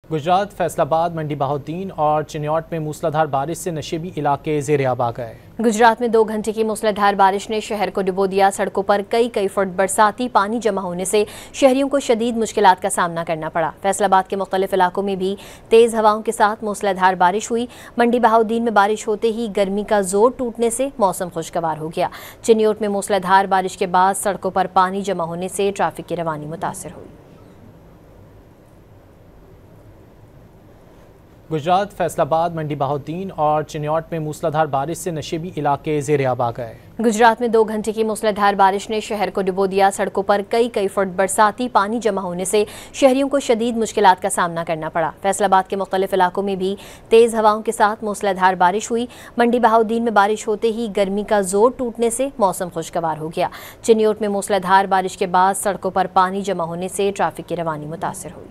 गुजरात, फैसलाबाद, मंडी बहाउद्दीन और चिन्योट में मूसलाधार बारिश से नशेबी इलाके ज़ेर आब आ गए। गुजरात में 2 घंटे की मूसलाधार बारिश ने शहर को डुबो दिया। सड़कों पर कई फुट बरसाती पानी जमा होने से शहरियों को शदीद मुश्किलात का सामना करना पड़ा। फैसलाबाद के मुख्तलिफ इलाकों में भी तेज़ हवाओं के साथ मूसलाधार बारिश हुई। मंडी बहाउद्दीन में बारिश होते ही गर्मी का जोर टूटने से मौसम खुशगवार हो गया। चिन्योट में मूसलाधार बारिश के बाद सड़कों पर पानी जमा होने से ट्रैफिक की रवानी मुतासिर हुई। गुजरात, फैसलाबाद, मंडी बहाउद्दीन और चिन्योट में मूसलाधार बारिश से नशेबी इलाके ज़ेर आब आ गए। गुजरात में 2 घंटे की मूसलाधार बारिश ने शहर को डुबो दिया। सड़कों पर कई फुट बरसाती पानी जमा होने से शहरियों को शदीद मुश्किलात का सामना करना पड़ा। फैसलाबाद के मुख्तलिफ इलाकों में भी तेज़ हवाओं के साथ मूसलाधार बारिश हुई। मंडी बहाउद्दीन में बारिश होते ही गर्मी का जोर टूटने से मौसम खुशगवार हो गया। चिन्योट में मूसलाधार बारिश के बाद सड़कों पर पानी जमा होने से ट्रैफिक की रवानी मुतासिर हुई।